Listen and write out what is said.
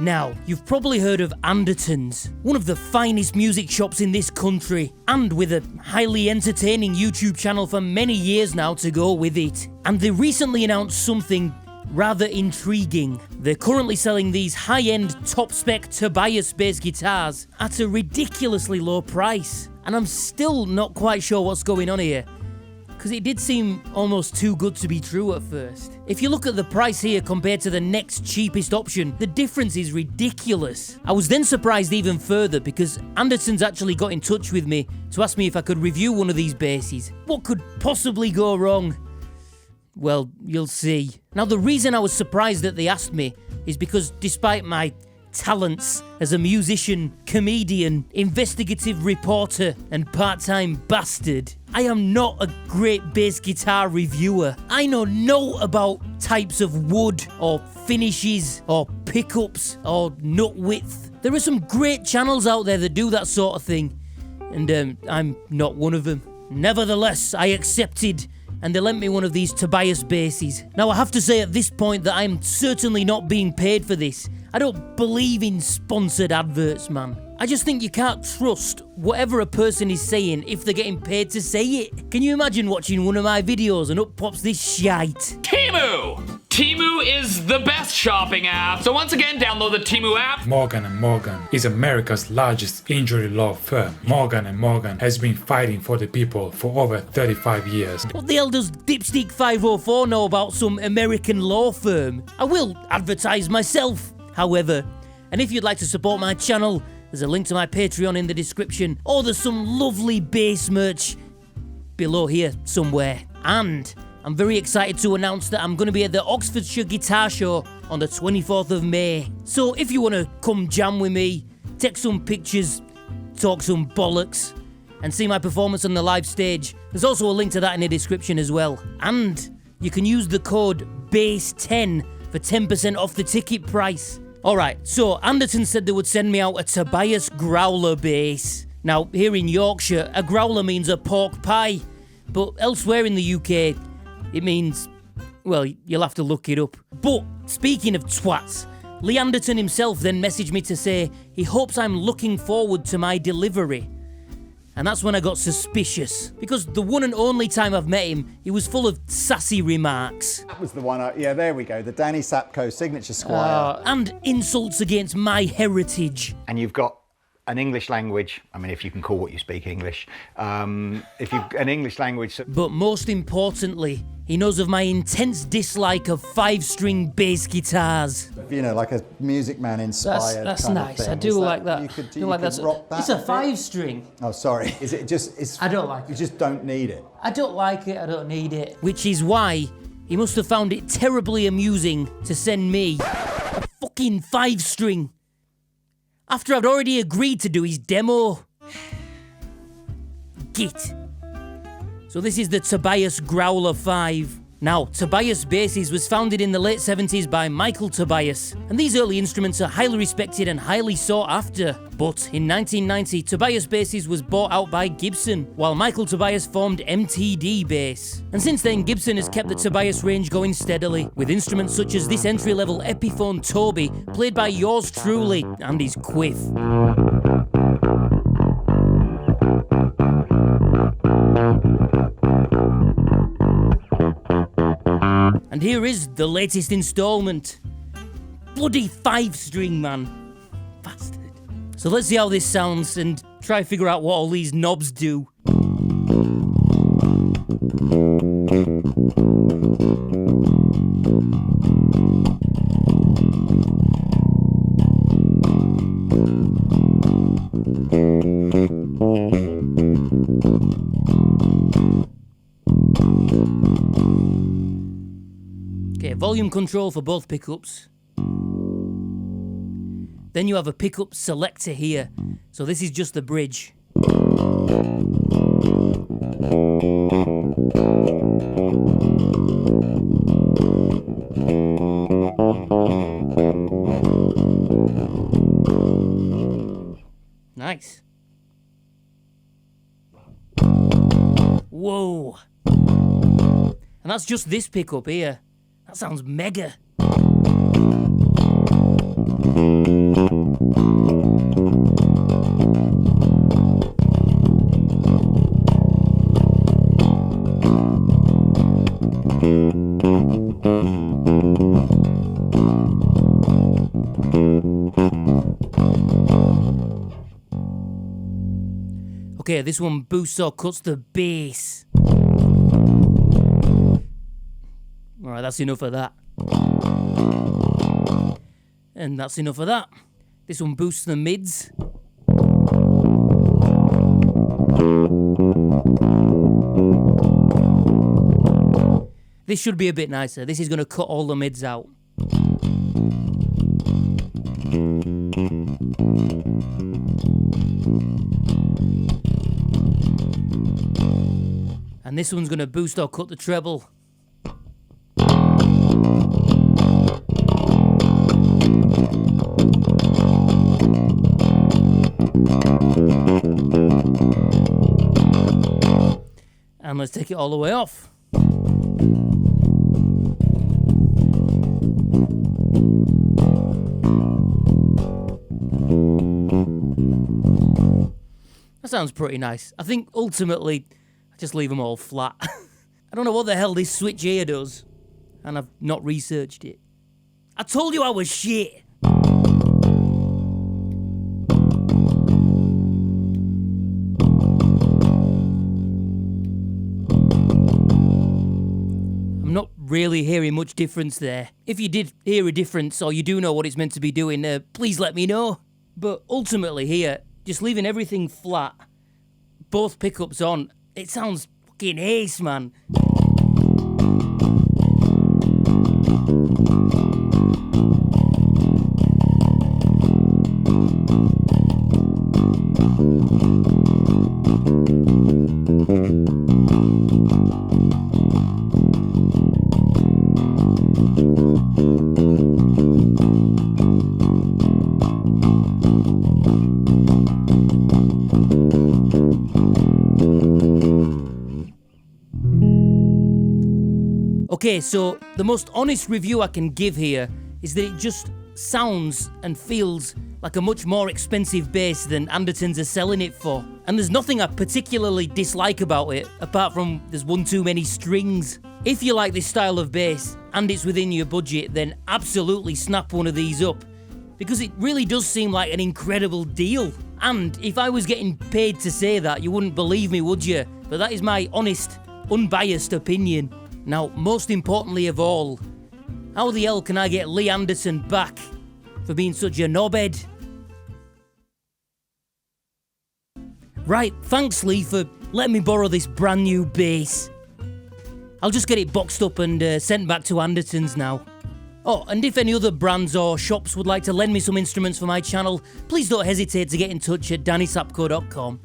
Now, you've probably heard of Anderton's, one of the finest music shops in this country, and with a highly entertaining YouTube channel for many years now to go with it. And they recently announced something rather intriguing. They're currently selling these high-end, top-spec Tobias bass guitars at a ridiculously low price. And I'm still not quite sure what's going on here, because it did seem almost too good to be true at first. If you look at the price here compared to the next cheapest option, the difference is ridiculous. I was then surprised even further because Anderton's actually got in touch with me to ask me if I could review one of these basses. What could possibly go wrong? Well, you'll see. Now, the reason I was surprised that they asked me is because despite my talents as a musician, comedian, investigative reporter, and part-time bastard, I am not a great bass guitar reviewer. I know no about types of wood, or finishes, or pickups, or nut width. There are some great channels out there that do that sort of thing, and I'm not one of them. Nevertheless, I accepted, and they lent me one of these Tobias basses. Now, I have to say at this point that I'm certainly not being paid for this. I don't believe in sponsored adverts, man. I just think you can't trust whatever a person is saying if they're getting paid to say it. Can you imagine watching one of my videos and up pops this shite? Temu! Temu is the best shopping app. So once again, download the Temu app. Morgan & Morgan is America's largest injury law firm. Morgan & Morgan has been fighting for the people for over 35 years. What the hell does Dipstick 504 know about some American law firm? I will advertise myself, however. And if you'd like to support my channel, there's a link to my Patreon in the description, or there's some lovely bass merch below here somewhere. And I'm very excited to announce that I'm going to be at the Oxfordshire Guitar Show on the 24th of May. So if you want to come jam with me, take some pictures, talk some bollocks, and see my performance on the live stage, there's also a link to that in the description as well. And you can use the code BEHS10 for 10% off the ticket price. Alright, so Anderton said they would send me out a Tobias Growler bass. Now, here in Yorkshire, a growler means a pork pie, but elsewhere in the UK, it means, well, you'll have to look it up. But, speaking of twats, Lee Anderton himself then messaged me to say he hopes I'm looking forward to my delivery. And that's when I got suspicious, because the one and only time I've met him, he was full of sassy remarks. That was the one, yeah, there we go, the Danny Sapko signature squire. And insults against my heritage. And you've got an English language, I mean, if you can call what you speak English, if you've an English language... But most importantly, he knows of my intense dislike of 5-string bass guitars. You know, like a Music Man inspired That's kind nice. of thing. I do like that. You could rock that. It's a bit? 5-string. Oh, sorry. Is it just... It's, I don't like it. You just don't need it. I don't like it, I don't need it. Which is why he must have found it terribly amusing to send me a fucking 5-string. After I'd already agreed to do his demo. Git. So this is the Tobias Growler 5. Now, Tobias Basses was founded in the late 70s by Michael Tobias, and these early instruments are highly respected and highly sought after. But in 1990, Tobias Basses was bought out by Gibson, while Michael Tobias formed MTD Bass. And since then, Gibson has kept the Tobias range going steadily, with instruments such as this entry-level Epiphone Toby, played by yours truly and his quiff. And here is the latest installment. Bloody 5-string, man. Bastard. So let's see how this sounds and try to figure out what all these knobs do. Okay, volume control for both pickups. Then you have a pickup selector here. So this is just the bridge. Nice. Whoa. And that's just this pickup here. That sounds mega. Okay, this one boosts or cuts the bass. Alright, that's enough of that. And that's enough of that. This one boosts the mids. This should be a bit nicer. This is going to cut all the mids out. And this one's going to boost or cut the treble. And let's take it all the way off. That sounds pretty nice. I think ultimately I just leave them all flat. I don't know what the hell this switch here does, and I've not researched it. I told you I was shit. I'm not really hearing much difference there. If you did hear a difference or you do know what it's meant to be doing, please let me know. But ultimately here, just leaving everything flat, both pickups on, it sounds fucking ace, man. Okay, so the most honest review I can give here is that it just sounds and feels like a much more expensive bass than Andertons are selling it for. And there's nothing I particularly dislike about it, apart from there's one too many strings. If you like this style of bass and it's within your budget, then absolutely snap one of these up, because it really does seem like an incredible deal. And if I was getting paid to say that, you wouldn't believe me, would you? But that is my honest, unbiased opinion. Now, most importantly of all, how the hell can I get Lee Anderton back for being such a knobhead? Right, thanks Lee for letting me borrow this brand new bass. I'll just get it boxed up and sent back to Anderton's now. Oh, and if any other brands or shops would like to lend me some instruments for my channel, please don't hesitate to get in touch at DannySapko.com.